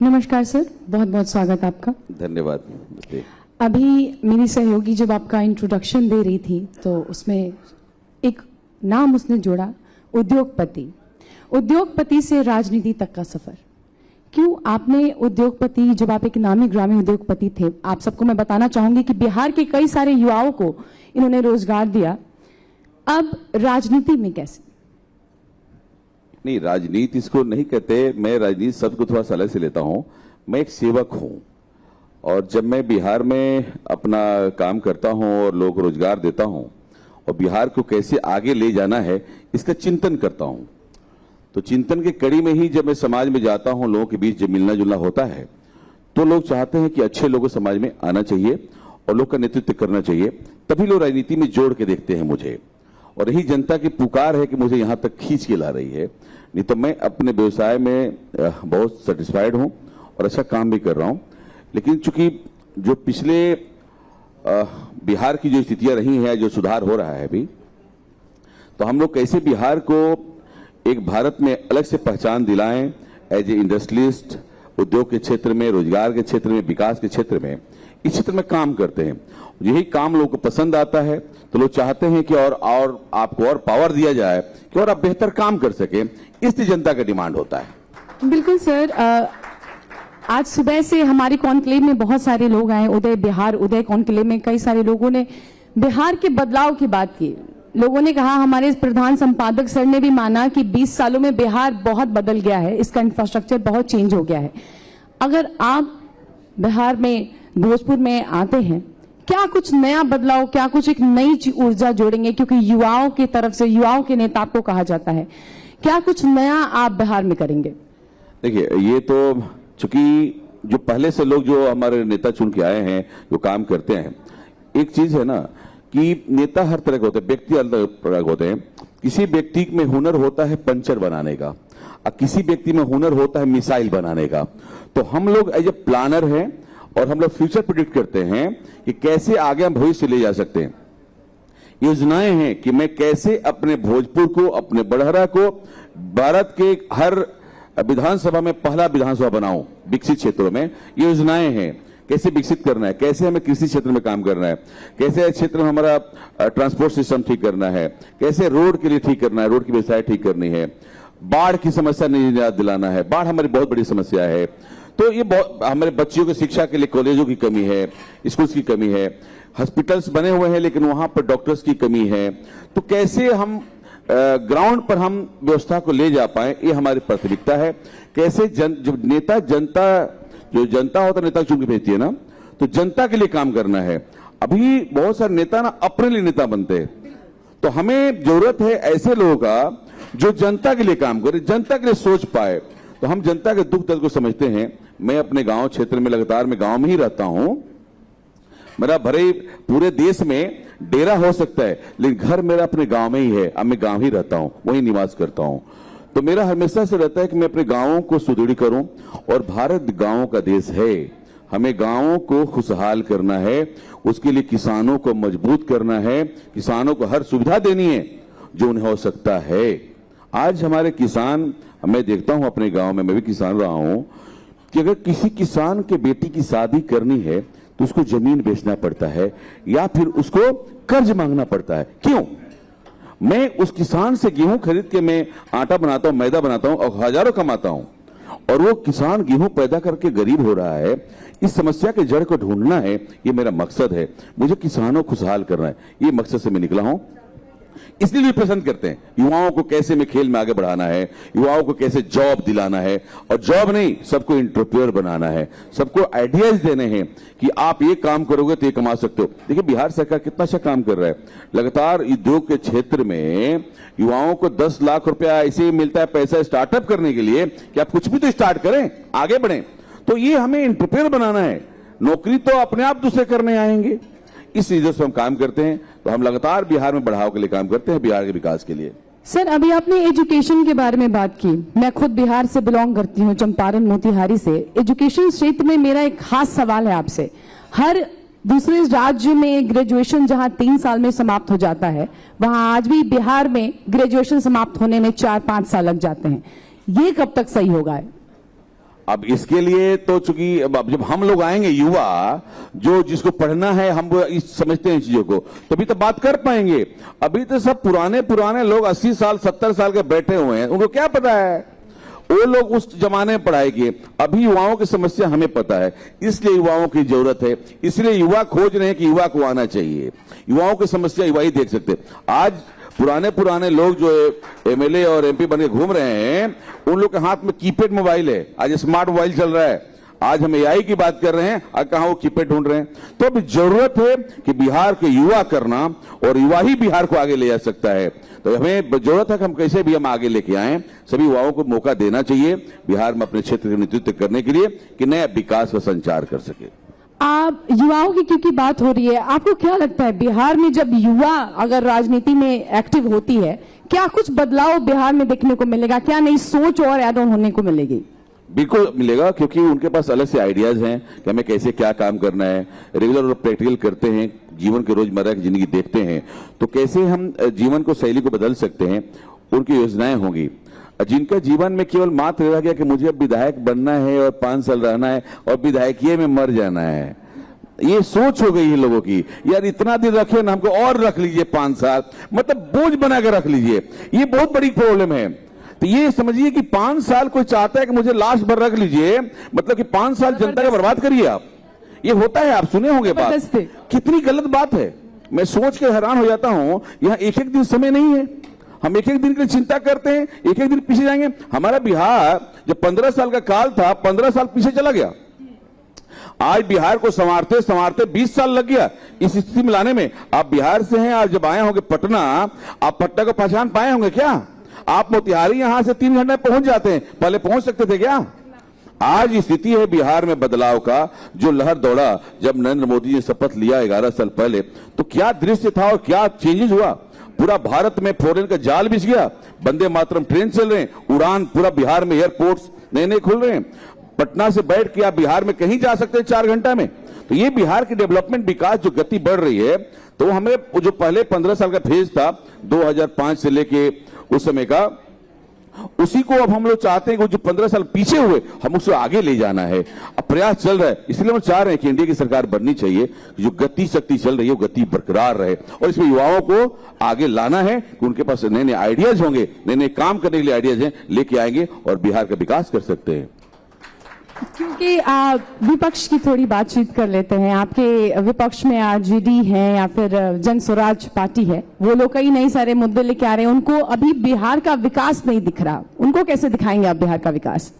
नमस्कार सर, बहुत बहुत स्वागत आपका। धन्यवाद। अभी मेरी सहयोगी जब आपका इंट्रोडक्शन दे रही थी तो उसमें एक नाम उसने जोड़ा, उद्योगपति। उद्योगपति से राजनीति तक का सफर। क्यों आपने उद्योगपति, जब आप एक नामी ग्रामी उद्योगपति थे, आप सबको मैं बताना चाहूंगी कि बिहार के कई सारे युवाओं को इन्होंने रोजगार दिया, अब राजनीति में कैसे? नहीं, राजनीति इसको नहीं कहते। मैं राजनीति शब्द को थोड़ा सा अलग से लेता हूं। मैं एक सेवक हूं और जब मैं बिहार में अपना काम करता हूं और लोगों को रोजगार देता हूं और बिहार को कैसे आगे ले जाना है इसका चिंतन करता हूं, तो चिंतन की कड़ी में ही जब मैं समाज में जाता हूं, लोगों के बीच जब मिलना जुलना होता है तो लोग चाहते हैं कि अच्छे लोगों समाज में आना चाहिए और लोग का नेतृत्व करना चाहिए, तभी लोग राजनीति में जोड़ के देखते हैं मुझे। और यही जनता की पुकार है कि मुझे यहां तक खींच के ला रही है। नहीं तो मैं अपने व्यवसाय में बहुत सेटिस्फाइड हूं और अच्छा काम भी कर रहा हूं, लेकिन चूंकि जो पिछले बिहार की जो स्थितियां रही हैं, जो सुधार हो रहा है अभी, तो हम लोग कैसे बिहार को एक भारत में अलग से पहचान दिलाएं एज ए इंडस्ट्रियलिस्ट, उद्योग के क्षेत्र में, रोजगार के क्षेत्र में, विकास के क्षेत्र में, इस क्षेत्र में काम करते हैं। यही काम लोगों को पसंद आता है तो लोग चाहते हैं कि और आपको और पावर दिया जाए कि और आप बेहतर काम कर सके, इसलिए जनता का डिमांड होता है। बिल्कुल सर, आज सुबह से हमारी कॉन्क्लेव में बहुत सारे लोग आए। उदय कॉन्क्लेव में कई सारे लोगों ने बिहार के बदलाव की बात की। लोगों ने कहा, हमारे प्रधान संपादक सर ने भी माना कि 20 सालों में बिहार बहुत बदल गया है, इसका इंफ्रास्ट्रक्चर बहुत चेंज हो गया है। अगर आप बिहार में, भोजपुर में आते हैं, क्या कुछ नया बदलाव, क्या कुछ एक नई ऊर्जा जोड़ेंगे? क्योंकि युवाओं की तरफ से, युवाओं के नेता आपको कहा जाता है, क्या कुछ नया आप बिहार में करेंगे? देखिए, ये तो चूंकि जो पहले से लोग जो हमारे नेता चुन के आए हैं, जो काम करते हैं, एक चीज है ना कि नेता हर तरह के होते हैं, व्यक्ति अलग तरह के होते हैं। किसी व्यक्ति में हुनर होता है पंचर बनाने का और किसी व्यक्ति में हुनर होता है मिसाइल बनाने का। तो हम लोग एज ए प्लानर हैं और हम लोग फ्यूचर प्रेडिक्ट करते हैं कि कैसे आगे हम भविष्य ले जा सकते हैं। योजनाएं हैं कि मैं कैसे अपने भोजपुर को, अपने बड़हरा को भारत के हर विधानसभा में पहला विधानसभा बनाऊं, विकसित क्षेत्रों में। योजनाएं हैं कैसे विकसित करना है, कैसे हमें कृषि क्षेत्र में काम करना है, कैसे क्षेत्र में हमारा ट्रांसपोर्ट सिस्टम ठीक करना है, कैसे रोड के लिए ठीक करना है, रोड की व्यवस्था ठीक करनी है, बाढ़ की समस्या निजात दिलाना है। बाढ़ हमारी बहुत बड़ी समस्या है, तो ये हमारे बच्चियों की शिक्षा के लिए कॉलेजों की कमी है, स्कूल्स की कमी है, हॉस्पिटल्स बने हुए हैं लेकिन वहां पर डॉक्टर्स की कमी है। तो कैसे हम ग्राउंड पर हम व्यवस्था को ले जा पाए, ये हमारी प्राथमिकता है। कैसे जो जनता होता है, नेता चुन के भेजती है ना, तो जनता के लिए काम करना है। अभी बहुत सारे नेता ना अपने लिए नेता बनते हैं, तो हमें जरूरत है ऐसे लोगों का जो जनता के लिए काम करे, जनता के लिए सोच पाए। तो हम जनता के दुख दर्द को समझते हैं। मैं अपने गांव क्षेत्र में लगातार मैं गांव में ही रहता हूं। मेरा भरे पूरे देश में डेरा हो सकता है लेकिन घर मेरा अपने गांव में ही है। अब मैं गांव ही रहता हूं, वहीं निवास करता हूं। तो मेरा हमेशा से रहता है कि मैं अपने गांवों को सुदृढ़ करूं और भारत गांवों का देश है। हमें गांवों को खुशहाल करना है, उसके लिए किसानों को मजबूत करना है, किसानों को हर सुविधा देनी है जो उन्हें हो सकता है। आज हमारे किसान, मैं देखता हूं अपने गांव में, मैं भी किसान रहा हूं, कि अगर किसी किसान के बेटी की शादी करनी है तो उसको जमीन बेचना पड़ता है या फिर उसको कर्ज मांगना पड़ता है। क्यों? मैं उस किसान से गेहूं खरीद के मैं आटा बनाता हूं, मैदा बनाता हूं और हजारों कमाता हूं, और वो किसान गेहूं पैदा करके गरीब हो रहा है। इस समस्या के जड़ को ढूंढना है, ये मेरा मकसद है। मुझे किसानों को खुशहाल करना है, ये मकसद से मैं निकला हूं। इसलिए भी पसंद करते हैं युवाओं को कैसे में खेल में आगे बढ़ाना है, युवाओं को कैसे जॉब दिलाना है, और जॉब नहीं, सबको एंटरप्रेन्योर बनाना है, सबको आइडियाज देने हैं कि आप ये काम करोगे तो ये कमा सकते हो। देखिए बिहार सरकार कितना अच्छा काम कर रहा है। लगातार उद्योग के क्षेत्र में युवाओं को 10 लाख रुपया ऐसे ही मिलता है पैसा स्टार्टअप करने के लिए कि आप कुछ भी तो स्टार्ट करें, आगे बढ़ें। तो ये हमें एंटरप्रेन्योर बनाना है, नौकरी तो अपने आप दूसरे करने आएंगे। इस चीजों से हम काम करते हैं। तो हम लगातार बिहार में बढ़ाव के लिए काम करते हैं, बिहार के विकास के लिए। सर, अभी आपने एजुकेशन के बारे में बात की। मैं खुद बिहार से बिलोंग करती हूँ, चंपारण मोतिहारी से। एजुकेशन क्षेत्र में मेरा एक खास सवाल है आपसे। हर दूसरे राज्य में ग्रेजुएशन जहां 3 साल में समाप्त हो जाता है, वहां आज भी बिहार में ग्रेजुएशन समाप्त होने में 4-5 साल लग जाते हैं। ये कब तक सही होगा? अब इसके लिए तो चूंकि अब जब हम लोग आएंगे युवा जो जिसको पढ़ना है, हम वो इस समझते हैं इन चीजों को, तभी तो बात कर पाएंगे। अभी तो सब पुराने पुराने लोग 80 साल 70 साल के बैठे हुए हैं, उनको क्या पता है? वो लोग उस जमाने में पढ़ाई किए। अभी युवाओं की समस्या हमें पता है, इसलिए युवाओं की जरूरत है, इसलिए युवा खोज रहे हैं कि युवा को आना चाहिए। युवाओं की समस्या युवा ही देख सकते। आज पुराने पुराने लोग जो एमएलए और एमपी बन के घूम रहे हैं, उन लोग के हाथ में कीपैड मोबाइल है, आज स्मार्ट मोबाइल चल रहा है। आज हम एआई की बात कर रहे हैं और कहां वो कीपैड ढूंढ रहे हैं। तो अभी जरूरत है कि बिहार के युवा करना, और युवा ही बिहार को आगे ले जा सकता है। तो हमें जरूरत है कि हम कैसे भी हम आगे लेके आए, सभी युवाओं को मौका देना चाहिए बिहार में अपने क्षेत्र का नेतृत्व करने के लिए, कि नया विकास का संचार कर सके। आप युवाओं की क्योंकि बात हो रही है, आपको क्या लगता है बिहार में जब युवा अगर राजनीति में एक्टिव होती है, क्या कुछ बदलाव बिहार में देखने को मिलेगा? क्या नई सोच और ऐड ऑन होने को मिलेगी? बिल्कुल मिलेगा, क्योंकि उनके पास अलग से आइडियाज हैं कि हमें कैसे क्या काम करना है। रेगुलर और प्रैक्टिकल करते हैं, जीवन के रोजमर्रा की जिंदगी देखते हैं, तो कैसे हम जीवन को शैली को बदल सकते हैं, उनकी योजनाएं होंगी। जिनका जीवन में केवल मात्र रह गया कि मुझे अब विधायक बनना है और 5 साल रहना है और विधायकीय में मर जाना है, ये सोच हो गई है लोगों की। यार इतना दिन रखे ना, हमको और रख लीजिए 5 साल, मतलब बोझ बना कर रख लीजिए। ये बहुत बड़ी प्रॉब्लम है। तो ये समझिए कि 5 साल कोई चाहता है कि मुझे लास्ट भर रख लीजिए, मतलब कि 5 साल जनता का बर्बाद करिए आप। ये होता है, आप सुने होंगे बात, कितनी गलत बात है। मैं सोच के हैरान हो जाता हूं, यहाँ एक एक दिन समय नहीं है, हम एक एक दिन की चिंता करते हैं, एक एक दिन पीछे जाएंगे। हमारा बिहार जब 15 साल का काल था, 15 साल पीछे चला गया। आज बिहार को संवारते संवारते 20 साल लग गया इस स्थिति में लाने में। आप बिहार से हैं, आज जब आए होंगे पटना, आप पटना को पहचान पाए होंगे क्या? आप मोतिहारी यहां से 3 घंटे में पहुंच जाते हैं, पहले पहुंच सकते थे क्या? आज स्थिति है बिहार में बदलाव का, जो लहर दौड़ा जब नरेंद्र मोदी ने शपथ लिया 11 साल पहले, तो क्या दृश्य था और क्या चेंजेस हुआ। पूरा भारत में फॉरेन का जाल बिछ गया, वंदे मातरम ट्रेन चल रहे हैं, उड़ान पूरा बिहार में, एयरपोर्ट्स नए नए खुल रहे हैं। पटना से बैठ के आप बिहार में कहीं जा सकते हैं 4 घंटा में। तो ये बिहार की डेवलपमेंट विकास जो गति बढ़ रही है, तो हमें जो पहले 15 साल का फेज था 2005 से लेके उस समय का, उसी को अब हम लोग चाहते हैं कि जो 15 साल पीछे हुए हम उसको आगे ले जाना है। अब प्रयास चल रहा है, इसलिए हम चाह रहे हैं कि इंडिया की सरकार बननी चाहिए, जो गति शक्ति चल रही है वो गति बरकरार रहे, और इसमें युवाओं को आगे लाना है कि उनके पास नए नए आइडियाज होंगे, नए नए काम करने के लिए आइडियाज हैं, लेके आएंगे और बिहार का विकास कर सकते हैं। क्योंकि विपक्ष की थोड़ी बातचीत कर लेते हैं। आपके विपक्ष में आरजेडी है या फिर जन स्वराज पार्टी है, वो लोग कई नए सारे मुद्दे लेके आ रहे हैं। उनको अभी बिहार का विकास नहीं दिख रहा, उनको कैसे दिखाएंगे आप बिहार का विकास?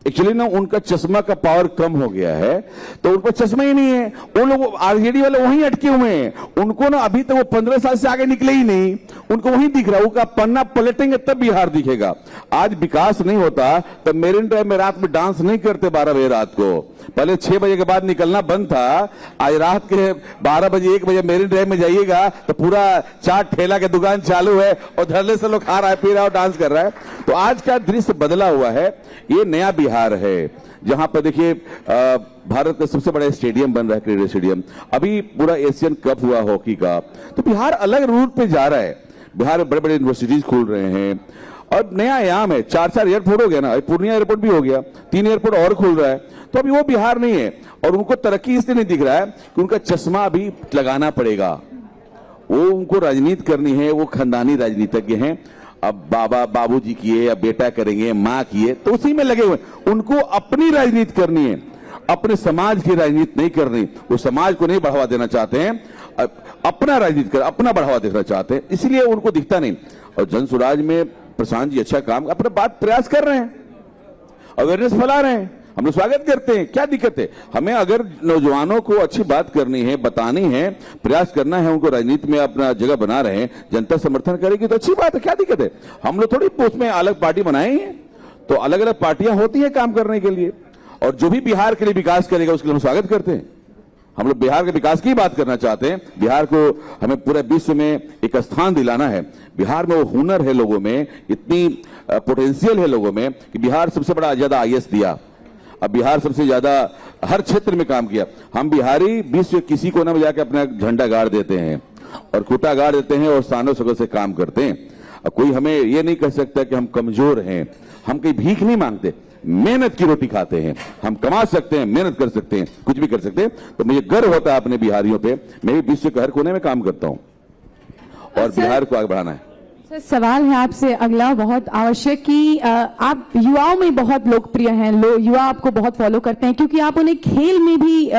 एक्चुअली ना उनका चश्मा का पावर कम हो गया है, तो उनको चश्मा ही नहीं है। वो लोग आरजेडी वाले वहीं अटके हुए हैं, उनको ना अभी तक वो 15 साल से आगे निकले ही नहीं, उनको वहीं दिख रहा है। उनका पन्ना पलटेंगे तब बिहार दिखेगा। आज विकास नहीं होता तो मेरिन ड्राइव में रात में डांस नहीं करते 12 बजे रात को, पहले 6 बजे के बाद निकलना बंद था। आज रात के 12 बजे 1 बजे मेरिन ड्राइव में जाइएगा तो पूरा चाट ठेला के दुकान चालू है और धरले से लोग खा रहा है, पी रहा है और डांस कर रहा है। तो आज का दृश्य बदला हुआ है, ये नया बिहार है, जहां पर देखिए भारत का सबसे बड़ा स्टेडियम बन रहा है, क्रिकेट स्टेडियम। अभी पूरा एशियन कप हुआ हॉकी का, तो बिहार अलग रूट पे जा रहा है। बिहार में बड़े बड़े यूनिवर्सिटीज खुल रहे हैं और नया आयाम है। 4 एयरपोर्ट हो गया ना, पूर्णिया एयरपोर्ट भी हो गया, 3 एयरपोर्ट और खुल रहा है। तो अभी वो बिहार नहीं है, और उनको तरक्की इसलिए नहीं दिख रहा है कि उनका चश्मा अभी लगाना पड़ेगा। वो उनको राजनीति करनी है, वो खानदानी राजनीतिज्ञ हैं। अब बाबा बाबूजी किए या बेटा करेंगे, माँ किए, तो उसी में लगे हुए। उनको अपनी राजनीति करनी है, अपने समाज की राजनीति नहीं करनी। वो समाज को नहीं बढ़ावा देना चाहते हैं, अपना राजनीति कर, अपना बढ़ावा देना चाहते हैं, इसलिए उनको दिखता नहीं। और जन स्वराज में प्रशांत जी अच्छा काम, अपना बात प्रयास कर रहे हैं, अवेयरनेस फैला रहे हैं, हम लोग स्वागत करते हैं। क्या दिक्कत है? हमें अगर नौजवानों को अच्छी बात करनी है, बतानी है, प्रयास करना है, उनको राजनीति में अपना जगह बना रहे हैं, जनता समर्थन करेगी तो अच्छी बात है, क्या दिक्कत है? हम लोग थोड़ी उसमें अलग पार्टी बनाए हैं, तो अलग अलग पार्टियां होती हैं काम करने के लिए, और जो भी बिहार के लिए विकास करेगा उसके लिए हम स्वागत करते हैं। हम लोग बिहार के विकास की बात करना चाहते हैं। बिहार को हमें पूरे विश्व में एक स्थान दिलाना है। बिहार में वो हुनर है लोगों में, इतनी पोटेंशियल है लोगों में कि बिहार सबसे बड़ा ज्यादा आईएएस दिया। अब बिहार सबसे ज्यादा हर क्षेत्र में काम किया। हम बिहारी विश्व किसी को न जाके अपना झंडा गाड़ देते हैं और खूंटा गाड़ देते हैं और शानो शौकत से काम करते हैं। अब कोई हमें ये नहीं कह सकता कि हम कमजोर हैं। हम कहीं भीख नहीं मांगते, मेहनत की रोटी खाते हैं। हम कमा सकते हैं, मेहनत कर सकते हैं, कुछ भी कर सकते हैं। तो मुझे गर्व होता है अपने बिहारियों पे। मैं भी विश्व के हर कोने में काम करता हूं और बिहार को आगे बढ़ाना है। सर, सवाल है आपसे अगला बहुत आवश्यक कि आप युवाओं में बहुत लोकप्रिय हैं, युवा आपको बहुत फॉलो करते हैं क्योंकि आप उन्हें खेल में भी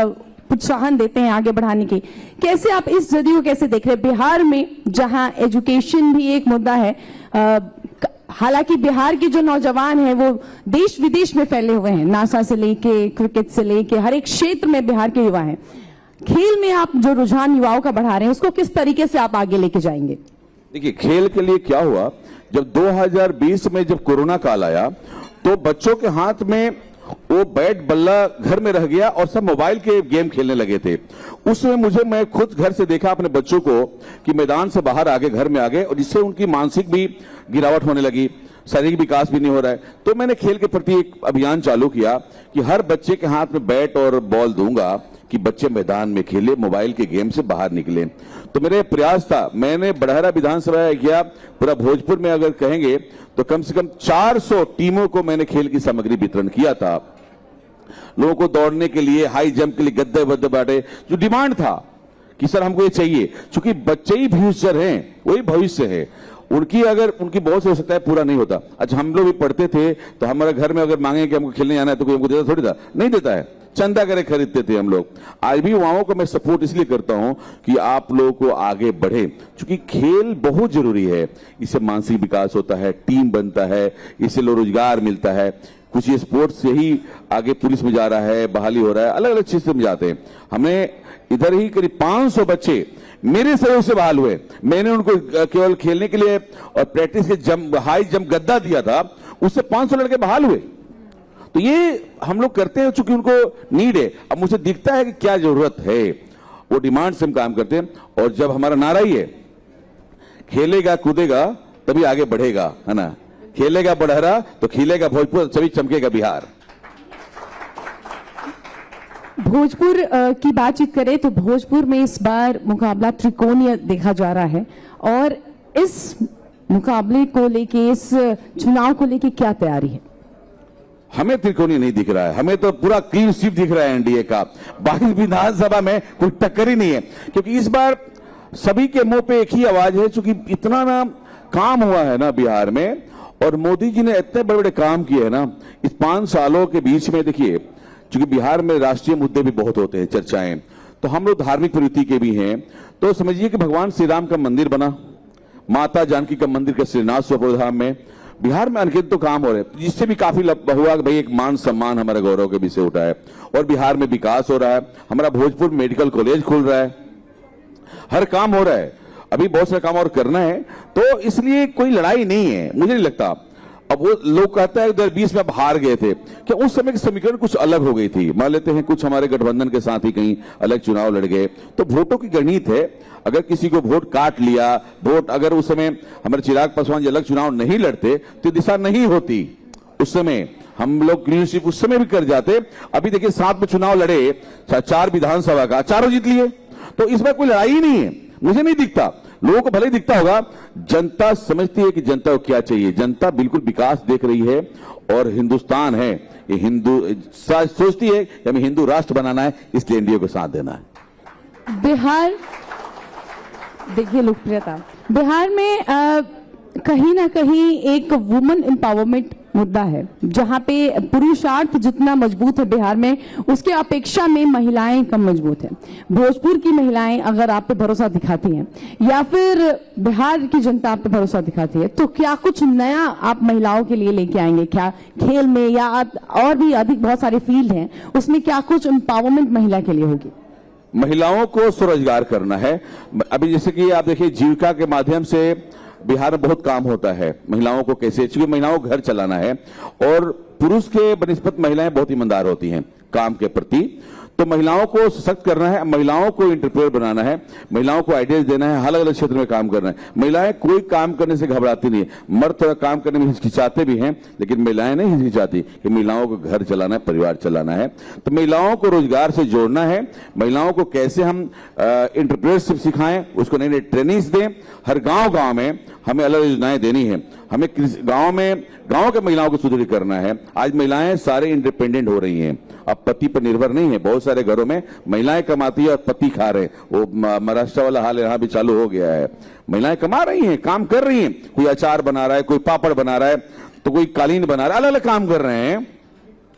प्रोत्साहन देते हैं आगे बढ़ाने की। कैसे आप इस जरिए को कैसे देख रहे हैं बिहार में, जहां एजुकेशन भी एक मुद्दा है, हालांकि बिहार के जो नौजवान हैं वो देश विदेश में फैले हुए हैं, नासा से लेके क्रिकेट से लेके हर एक क्षेत्र में बिहार के युवा हैं। खेल में आप जो रुझान युवाओं का बढ़ा रहे हैं उसको किस तरीके से आप आगे लेके जाएंगे? देखिए, खेल के लिए क्या हुआ, जब 2020 में जब कोरोना काल आया तो बच्चों के हाथ में वो बैट बल्ला घर में रह गया और सब मोबाइल के गेम खेलने लगे थे। उसमें मैं खुद घर से देखा अपने बच्चों को कि मैदान से बाहर आ गए, घर में आ गए, और जिससे उनकी मानसिक भी गिरावट होने लगी, शारीरिक विकास भी नहीं हो रहा है। तो मैंने खेल के प्रति एक अभियान चालू किया कि हर बच्चे के हाथ में बैट और बॉल दूंगा कि बच्चे मैदान में खेले, मोबाइल के गेम से बाहर निकले। तो मेरे प्रयास था, मैंने बड़हरा विधानसभा किया, पूरा भोजपुर में अगर कहेंगे तो कम से कम 400 टीमों को मैंने खेल की सामग्री वितरण किया था। लोगों को दौड़ने के लिए, हाई जंप के लिए गद्दे वद्दे बांटे, जो डिमांड था कि सर हमको ये चाहिए, क्योंकि बच्चे ही फ्यूचर हैं, वही भविष्य है। उनकी बहुत से हो सकता है पूरा नहीं होता। अच्छा, हम लोग भी पढ़ते थे तो हमारे घर में अगर मांगे कि हमको खेलने जाना है तो कोई हमको देता थोड़ी था, नहीं देता है, चंदा करे खरीदते थे हम लोग। आज भी युवाओं को मैं सपोर्ट इसलिए करता हूं कि आप लोगों को आगे बढ़े, क्योंकि खेल बहुत जरूरी है। इससे मानसिक विकास होता है, टीम बनता है, इससे लोग रोजगार मिलता है। कुछ ये स्पोर्ट्स से ही आगे पुलिस में जा रहा है, बहाली हो रहा है, अलग अलग चीज में जाते हैं। हमने इधर ही करीब 500 बच्चे मेरे सहयोग से बहाल हुए। मैंने उनको केवल खेलने के लिए और प्रैक्टिस के हाई जंप गद्दा दिया था, उससे 500 लड़के बहाल हुए। तो ये हम लोग करते हैं चूंकि उनको नीड है। अब मुझे दिखता है कि क्या जरूरत है, वो डिमांड से हम काम करते हैं। और जब हमारा नारा ही है खेलेगा कूदेगा तभी आगे बढ़ेगा, है ना, खेलेगा बड़हरा तो खिलेगा भोजपुर, सभी चमकेगा बिहार। भोजपुर की बातचीत करें तो भोजपुर में इस बार मुकाबला त्रिकोणीय देखा जा रहा है, और इस मुकाबले को लेके, इस चुनाव को लेके क्या तैयारी है? हमें त्रिकोणीय नहीं दिख रहा है, हमें तो पूरा क्लीन स्वीप दिख रहा है एनडीए का। 22 विधानसभा में कोई टक्कर ही नहीं है, क्योंकि इस बार सभी के मुंह पे एक ही आवाज है, क्योंकि इतना ना काम हुआ है ना बिहार में, और मोदी जी ने इतने बड़े बड़े काम किए हैं ना इस 5 सालों के बीच में। देखिए, क्योंकि बिहार में राष्ट्रीय मुद्दे भी बहुत होते हैं, चर्चाएं, तो हम लोग धार्मिक प्रवृत्ति के भी हैं। तो समझिए कि भगवान श्री राम का मंदिर बना, माता जानकी का मंदिर का श्रीनाथ स्वपुरधाम में, बिहार में अनगिनत तो काम हो रहे हैं, जिससे भी काफी हुआ। भाई, एक मान सम्मान हमारे गौरव के विषय उठा है, और बिहार में विकास हो रहा है। हमारा भोजपुर मेडिकल कॉलेज खुल रहा है, हर काम हो रहा है। अभी बहुत सारा काम और करना है, तो इसलिए कोई लड़ाई नहीं है, मुझे नहीं लगता। अब वो लोग कहता है 2020 में आप हार गए थे, क्या उस समय की समीकरण कुछ अलग हो गई थी? मान लेते हैं कुछ हमारे गठबंधन के साथ ही कहीं अलग चुनाव लड़ गए, तो वोटों की गणित है। अगर किसी को वोट काट लिया, वोट अगर उस समय हमारे चिराग पासवान जी अलग चुनाव नहीं लड़ते तो दिशा नहीं होती। उस समय हम लोग क्लीन स्वीप उस समय भी कर जाते। अभी देखिए 7 में चुनाव लड़े, 4 विधानसभा का, 4 जीत लिए, तो इस बार कोई लड़ाई ही नहीं है, मुझे नहीं दिखता। लोगों को भले ही दिखता होगा, जनता समझती है कि जनता को क्या चाहिए। जनता बिल्कुल विकास देख रही है, और हिंदुस्तान है, ये हिंदू सोचती है कि हमें हिंदू राष्ट्र बनाना है, इसलिए एनडीए को साथ देना है। बिहार, देखिए लोकप्रियता, बिहार में कहीं ना कहीं एक वुमेन एम्पावरमेंट मुद्दा है, जहां पे पुरुषार्थ जितना मजबूत है बिहार में, उसके अपेक्षा में महिलाएं कम मजबूत है। भोजपुर की महिलाएं अगर आप पे भरोसा दिखाती हैं, या फिर बिहार की जनता आप पे भरोसा दिखाती है, तो क्या कुछ नया आप महिलाओं के लिए लेके आएंगे? क्या खेल में या और भी अधिक बहुत सारे फील्ड हैं, उसमें क्या कुछ एम्पावरमेंट महिला के लिए होगी? महिलाओं को स्वरोजगार करना है। अभी जैसे कि आप देखिए, जीविका के माध्यम से बिहार में बहुत काम होता है। महिलाओं को कैसे, क्योंकि महिलाओं को घर चलाना है, और पुरुष के बनिस्बत महिलाएं बहुत ईमानदार होती हैं काम के प्रति। तो महिलाओं को सशक्त करना है, महिलाओं को एंटरप्रेन्योर बनाना है, महिलाओं को आइडियाज देना है, अलग अलग क्षेत्र में काम करना है। महिलाएं कोई काम करने से घबराती नहीं है। मर्द थोड़ा काम करने में हिचकिचाते भी हैं, लेकिन महिलाएं नहीं हिचकिचाती कि महिलाओं को घर चलाना है, परिवार चलाना है। तो महिलाओं को रोजगार से जोड़ना है। महिलाओं को कैसे हम एंटरप्रेन्योरशिप सिखाएं, उसको नई नई ट्रेनिंग्स दें। हर गांव गांव में हमें अलग योजनाएं देनी है। हमें गांव के महिलाओं को सुदृढ़ करना है। आज महिलाएं सारे इंडिपेंडेंट हो रही हैं, अब पति पर निर्भर नहीं है। बहुत सारे घरों में महिलाएं कमाती है और पति खा रहे हैं। वो महाराष्ट्र वाला हाल यहाँ भी चालू हो गया है। महिलाएं कमा रही हैं, काम कर रही हैं, कोई अचार बना रहा है, कोई पापड़ बना रहा है, तो कोई कालीन बना रहा है, अलग अलग काम कर रहे हैं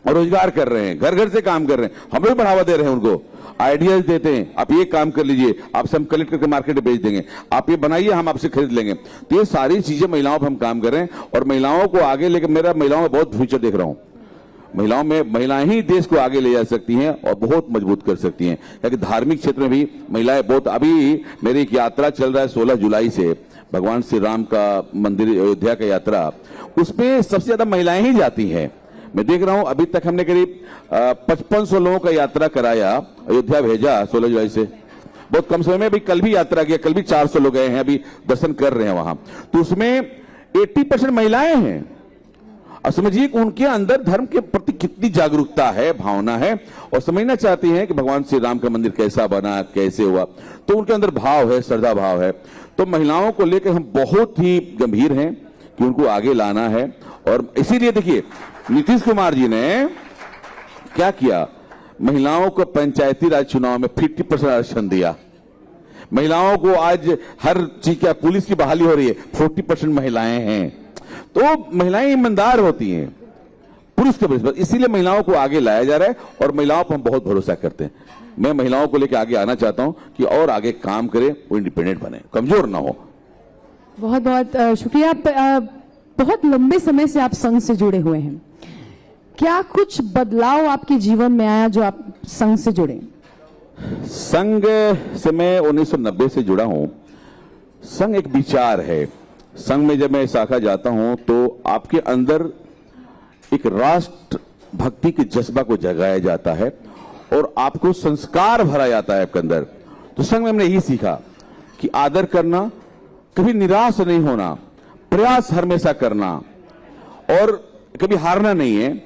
और रोजगार कर रहे हैं, घर घर से काम कर रहे हैं। हम लोग बढ़ावा दे रहे हैं, उनको आइडियाज देते हैं, आप ये काम कर लीजिए, आपसे हम कलेक्ट करके मार्केट में बेच देंगे, आप ये बनाइए, हम आपसे खरीद लेंगे। तो ये सारी चीजें महिलाओं पर हम काम कर रहे हैं और महिलाओं को आगे लेकर मेरा महिलाओं में बहुत फ्यूचर देख रहा हूं। महिलाएं ही देश को आगे ले जा सकती हैं और बहुत मजबूत कर सकती हैं। क्योंकि धार्मिक क्षेत्र में भी महिलाएं बहुत, अभी मेरी एक यात्रा चल रहा है 16 जुलाई से, भगवान श्री राम का मंदिर अयोध्या का यात्रा, उसमें सबसे ज्यादा महिलाएं ही जाती हैं। मैं देख रहा हूं अभी तक हमने करीब 5500 लोगों का यात्रा कराया, अयोध्या भेजा 16 जुलाई से, बहुत कम समय में। अभी कल भी यात्रा किया, कल भी 400 लोग गए हैं, अभी दर्शन कर रहे हैं वहां। तो उसमें 80% महिलाएं हैं। और समझिए कि उनके अंदर धर्म के प्रति कितनी जागरूकता है, भावना है, और समझना चाहती हैं कि भगवान श्री राम का मंदिर कैसा बना, कैसे हुआ। तो उनके अंदर भाव है, श्रद्धा भाव है। तो महिलाओं को लेकर हम बहुत ही गंभीर हैं कि उनको आगे लाना है। और इसीलिए देखिए नीतीश कुमार जी ने क्या किया, महिलाओं को पंचायती राज चुनाव में 50% आरक्षण दिया। महिलाओं को आज हर चीज का, पुलिस की बहाली हो रही है, 40% महिलाएं हैं। तो महिलाएं ईमानदार होती हैं पुरुष के बराबर, इसीलिए महिलाओं को आगे लाया जा रहा है और महिलाओं पर हम बहुत भरोसा करते हैं। मैं महिलाओं को लेकर आगे आना चाहता हूं कि और आगे काम करें, वो इंडिपेंडेंट बने, कमजोर ना हो। बहुत बहुत शुक्रिया। बहुत लंबे समय से आप संघ से जुड़े हुए हैं, क्या कुछ बदलाव आपके जीवन में आया जो आप संघ से जुड़े? संघ से मैं 1990 से जुड़ा हूं। संघ एक विचार है। संघ में जब मैं शाखा जाता हूं तो आपके अंदर एक राष्ट्र भक्ति के जज्बा को जगाया जाता है और आपको संस्कार भरा जाता है आपके अंदर। तो संघ में हमने यही सीखा कि आदर करना, कभी निराश नहीं होना, प्रयास हमेशा करना और कभी हारना नहीं है,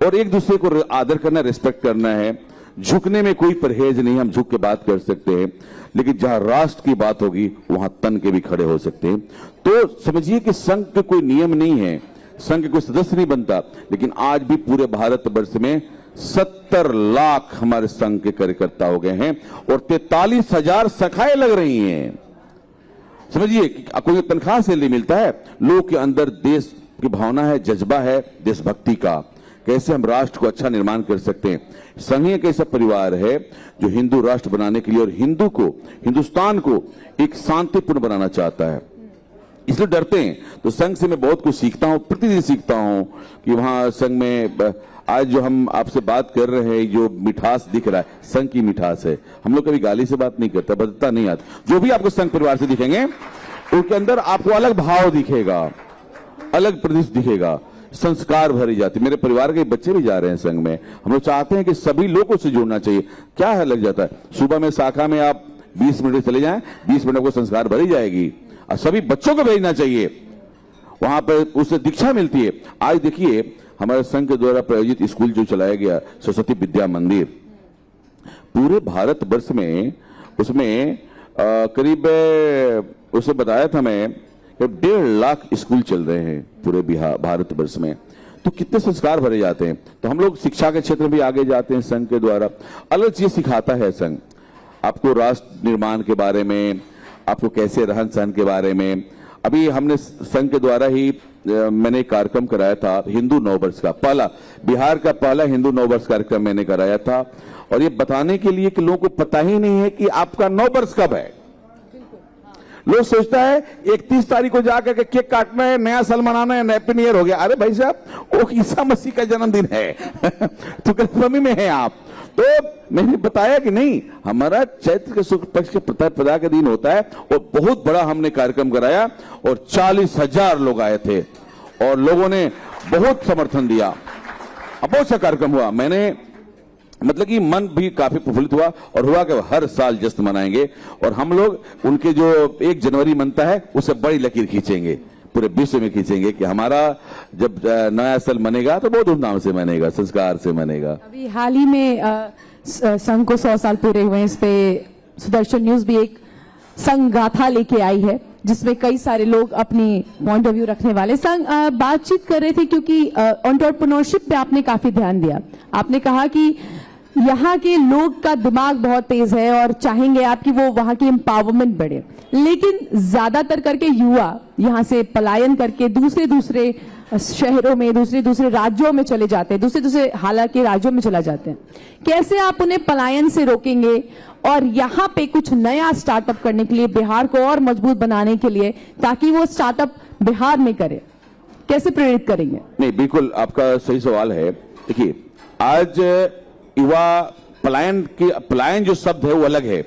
और एक दूसरे को आदर करना, रिस्पेक्ट करना है। झुकने में कोई परहेज नहीं, हम झुक के बात कर सकते हैं, लेकिन जहां राष्ट्र की बात होगी वहां तन के भी खड़े हो सकते हैं। तो समझिए कि संघ के कोई नियम नहीं है, संघ के कोई सदस्य नहीं बनता, लेकिन आज भी पूरे भारतवर्ष में 70 लाख हमारे संघ के कार्यकर्ता हो गए हैं और 43,000 शाखाएं लग रही हैं। समझिए कोई तनख्वाह से नहीं मिलता है, लोगों के अंदर देश की भावना है, जज्बा है देशभक्ति का, कैसे हम राष्ट्र को अच्छा निर्माण कर सकते हैं। संघ एक ऐसा परिवार है जो हिंदू राष्ट्र बनाने के लिए और हिंदुस्तान को एक शांतिपूर्ण बनाना चाहता है, इसलिए डरते हैं। तो संघ से मैं बहुत कुछ सीखता हूं, प्रतिदिन सीखता हूं कि वहां संघ में आज जो हम आपसे बात कर रहे हैं, जो मिठास दिख रहा है, संघ की मिठास है। हम लोग कभी गाली से बात नहीं करते, बदता नहीं आता। जो भी आपको संघ परिवार से दिखेंगे उनके अंदर आपको अलग भाव दिखेगा, अलग प्रदेश दिखेगा, संस्कार भरी जाती। मेरे परिवार के बच्चे भी जा रहे हैं संघ में। हम लोग चाहते हैं कि सभी लोगों से जुड़ना चाहिए। क्या है, लग जाता है सुबह में शाखा में आप 20 मिनट चले जाएं, 20 मिनट को संस्कार भरी जाएगी और सभी बच्चों को भेजना चाहिए, वहां पर उससे दीक्षा मिलती है। आज देखिए हमारे संघ के द्वारा प्रायोजित स्कूल जो चलाया गया, सरस्वती विद्या मंदिर, पूरे भारतवर्ष में उसमें करीब उसे बताया था मैं 1.5 लाख स्कूल चल रहे हैं पूरे भारतवर्ष में। तो कितने संस्कार भरे जाते हैं। तो हम लोग शिक्षा के क्षेत्र में भी आगे जाते हैं संघ के द्वारा। अलग चीज सिखाता है संघ आपको, राष्ट्र निर्माण के बारे में, आपको कैसे रहन सहन के बारे में। अभी हमने संघ के द्वारा ही मैंने एक कार्यक्रम कराया था हिंदू नववर्ष का, पहला बिहार का पहला हिंदू नववर्ष कार्यक्रम मैंने कराया था, और ये बताने के लिए कि लोगों को पता ही नहीं है कि आपका नववर्ष कब है। लोग सोचता है 31 तारीख को जाकर के केक काटना है, नया साल मनाना है, हैप्पी न्यू ईयर हो गया। अरे भाई साहब, वो ईसा मसीह का जन्मदिन है तो गलतफहमी में है आप। तो मैंने बताया कि नहीं, हमारा चैत्र के शुक्ल पक्ष के प्रतिपदा का दिन होता है, और बहुत बड़ा हमने कार्यक्रम कराया और 40,000 लोग आए थे और लोगों ने बहुत समर्थन दिया। अब बहुत अच्छा कार्यक्रम हुआ। मैंने मतलब कि मन भी काफी प्रफुल्लित हुआ और हुआ कि हर साल जश्न मनाएंगे और हम लोग उनके जो 1 जनवरी मनता है उससे बड़ी लकीर खींचेंगे, पूरे विश्व में खींचेंगे कि हमारा जब नया साल मनेगा तो बहुत धूमधाम से मनेगा, संस्कार से मनेगा। अभी हाल ही में संघ को 100 साल पूरे हुए हैं। इस पे सुदर्शन न्यूज भी एक संघ गाथा लेके आई है जिसमें कई सारे लोग अपनी पॉइंट ऑफ व्यू रखने वाले संग बातचीत कर रहे थे, क्योंकि एंटरप्रेन्योरशिप पे आपने काफी ध्यान दिया। आपने कहा कि यहाँ के लोग का दिमाग बहुत तेज है और चाहेंगे आपकी वो वहां की एम्पावरमेंट बढ़े, लेकिन ज्यादातर करके युवा यहाँ से पलायन करके दूसरे शहरों में, दूसरे राज्यों में चले जाते हैं, दूसरे हालांकि राज्यों में चला जाते हैं। कैसे आप उन्हें पलायन से रोकेंगे और यहाँ पे कुछ नया स्टार्टअप करने के लिए, बिहार को और मजबूत बनाने के लिए, ताकि वो स्टार्टअप बिहार में करे, कैसे प्रेरित करेंगे? नहीं, बिल्कुल आपका सही सवाल है। देखिए, आज युवा पलायन जो शब्द है वो अलग है।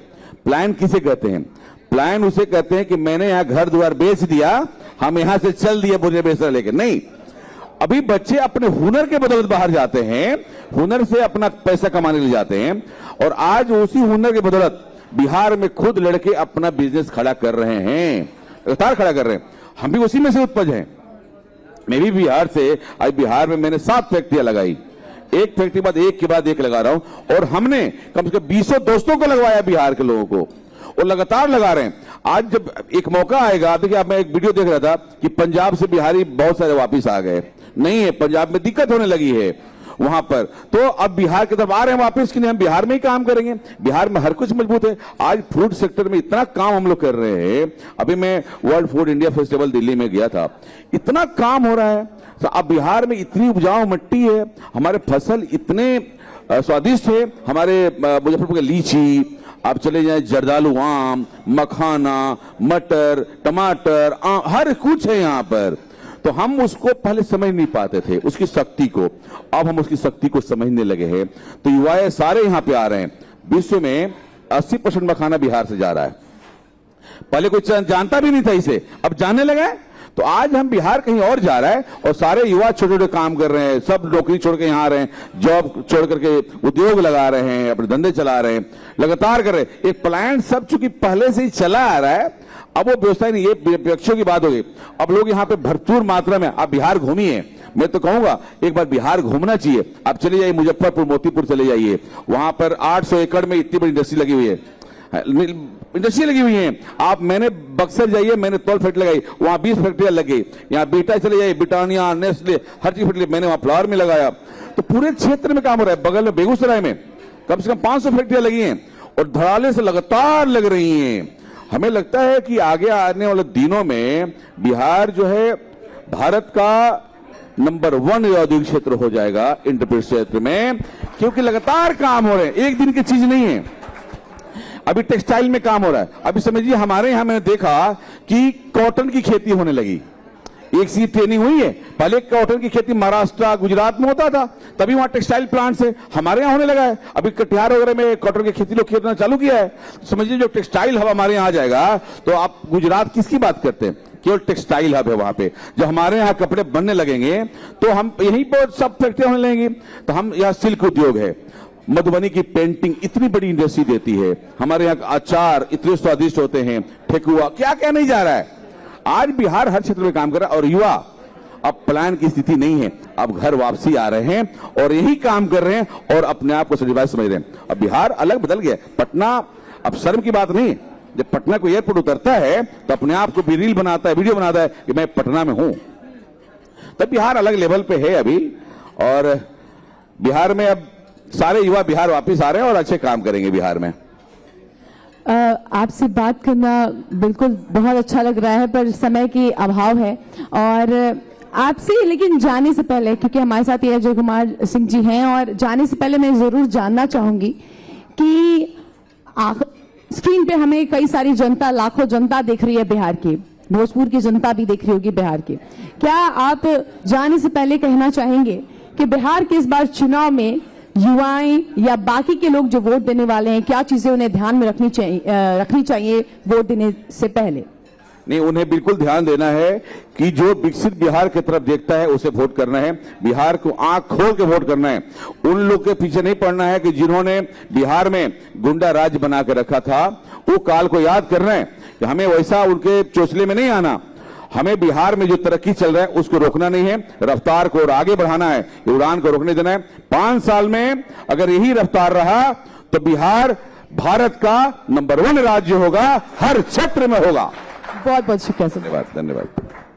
पलायन किसे कहते हैं? पलायन उसे कहते हैं कि मैंने यहाँ घर द्वार बेच दिया, हम यहां से चल दिए मुझे बेचना लेके। नहीं, अभी बच्चे अपने हुनर के बदौलत बाहर जाते हैं, हुनर से अपना पैसा कमाने के लिए जाते हैं, और आज उसी हुनर के बदौलत बिहार में खुद लड़के अपना बिजनेस खड़ा कर रहे हैं, लगातार खड़ा कर रहे हैं। हम भी उसी में से उत्पन्न हैं। मैं भी बिहार से, आज बिहार में मैंने 7 फैक्ट्रियां लगाई, एक फैक्ट्री के बाद एक लगा रहा हूं, और हमने कम से कम 20 दोस्तों को लगवाया बिहार के लोगों को, और लगातार लगा रहे हैं। आज जब एक मौका आएगा, देखिए अब मैं एक वीडियो देख रहा था कि पंजाब से बिहारी बहुत सारे वापस आ गए। नहीं है, पंजाब में दिक्कत होने लगी है वहां पर, तो अब बिहार की तरफ आ रहे हैं वापस कि नहीं हम बिहार में ही काम करेंगे। बिहार में हर कुछ मजबूत है। आज फूड सेक्टर में इतना काम हम लोग कर रहे हैं। अभी मैं world food India festival Delhi में गया था, इतना काम हो रहा है। तो अब बिहार में इतनी उपजाऊ मिट्टी है, हमारे फसल इतने स्वादिष्ट है, हमारे मुजफ्फरपुर के लीची, आप चले जाएं जर्दालू आम, मखाना, मटर, टमाटर, हर कुछ है यहाँ पर। तो हम उसको पहले समझ नहीं पाते थे, उसकी शक्ति को। अब हम उसकी शक्ति को समझने लगे हैं। तो युवाएं सारे यहाँ पे आ रहे हैं। विश्व में 80% मखाना बिहार से जा रहा है। पहले कोई जानता भी नहीं था इसे, अब जानने लगा है। तो आज हम बिहार कहीं और जा रहा है, और सारे युवा छोटे छोटे काम कर रहे हैं, सब नौकरी छोड़ के यहाँ आ रहे हैं, जॉब छोड़ करके उद्योग लगा रहे हैं, अपने धंधे चला रहे हैं, लगातार कर रहे हैं। एक प्लान सब चूंकि पहले से ही चला आ रहा है, अब वो व्यवस्था नहीं, ये विपक्षों की बात होगी। अब लोग यहाँ पे भरपूर मात्रा में, आप बिहार घूमिए, मैं तो कहूंगा एक बार बिहार घूमना चाहिए। आप चले जाइए मुजफ्फरपुर, मोतीपुर चले जाइए, वहां पर 800 एकड़ में इतनी बड़ी इंडस्ट्री लगी हुई है, इंडस्ट्री लगी हुई है। आप मैंने बक्सर जाइए, मैंने तौल फैक्ट्री लगाई, वहां 20 फैक्ट्रियां लगी। यहाँ बीटा चले जाइए, ब्रिटानिया, नेस्ले, हर चीज फैक्ट्री, मैंने वहां फ्लावर में लगाया। तो पूरे क्षेत्र में काम हो रहा है। बगल में बेगूसराय में कम से कम 500 फैक्ट्रियां लगी हैं, और धड़ाले से लगातार लग रही हैं। हमें लगता है कि आगे आने वाले दिनों में बिहार जो है भारत का नंबर 1 औद्योगिक क्षेत्र हो जाएगा इंटरप्रेन्योरशिप क्षेत्र में, क्योंकि लगातार काम हो रहे हैं, एक दिन की चीज नहीं है। अभी टेक्सटाइल में काम हो रहा है। अभी समझिए हमारे यहां मैंने देखा कि कॉटन की खेती होने लगी। एक सी ट्रेनिंग हुई है। पहले कॉटन की खेती महाराष्ट्र, गुजरात में होता था, तभी वहां टेक्सटाइल प्लांट से हमारे यहां होने लगा है। अभी कटिहार वगैरह में कॉटन की खेती लोग करना चालू किया है। समझिए जो टेक्सटाइल हब हमारे यहां आ जाएगा, तो आप गुजरात किसकी बात करते हैं? केवल टेक्सटाइल हब है वहां पे। जब हमारे यहाँ कपड़े बनने लगेंगे तो हम यहीं पर सब फैक्ट्रियां होने लगेंगी। तो हम यहाँ सिल्क उद्योग है, मधुबनी की पेंटिंग इतनी बड़ी इंडस्ट्री देती है, हमारे यहाँ अचार इतने स्वादिष्ट होते हैं, ठेकुआ, क्या क्या नहीं जा रहा है। आज बिहार हर क्षेत्र में काम कर रहा है, और युवा अब पलायन की स्थिति नहीं है, अब घर वापसी आ रहे हैं और यही काम कर रहे हैं और अपने आप को सर्टिफाइड समझ रहे हैं। अब बिहार अलग बदल गया। पटना अब शर्म की बात नहीं, जब पटना को एयरपोर्ट उतरता है तो अपने आप को भी रील बनाता है, वीडियो बनाता है कि मैं पटना में हूं। तब बिहार अलग लेवल पे है अभी, और बिहार में अब सारे युवा बिहार वापस आ रहे हैं और अच्छे काम करेंगे बिहार में। आपसे बात करना बिल्कुल बहुत अच्छा लग रहा है, पर समय की अभाव है। और आपसे लेकिन जाने से पहले, क्योंकि हमारे साथ ये अजय कुमार सिंह जी हैं, और जाने से पहले मैं जरूर जानना चाहूंगी कि स्क्रीन पे हमें कई सारी जनता, लाखों जनता देख रही है बिहार की, भोजपुर की जनता भी देख रही होगी बिहार की। क्या आप जाने से पहले कहना चाहेंगे कि बिहार के इस बार चुनाव में युवाएं या बाकी के लोग जो वोट देने वाले हैं, क्या चीजें उन्हें ध्यान में रखनी चाहिए वोट देने से पहले? नहीं, उन्हें बिल्कुल ध्यान देना है कि जो विकसित बिहार की तरफ देखता है उसे वोट करना है। बिहार को आंख खोल के वोट करना है। उन लोग के पीछे नहीं पड़ना है कि जिन्होंने बिहार में गुंडा राज बना के रखा था, वो काल को याद करना है कि हमें वैसा उनके चोचले में नहीं आना। हमें बिहार में जो तरक्की चल रहा है उसको रोकना नहीं है, रफ्तार को और आगे बढ़ाना है, उड़ान को रोकने देना है। 5 साल में अगर यही रफ्तार रहा तो बिहार भारत का नंबर 1 राज्य होगा, हर क्षेत्र में होगा। बहुत बहुत शुक्रिया सर। धन्यवाद धन्यवाद।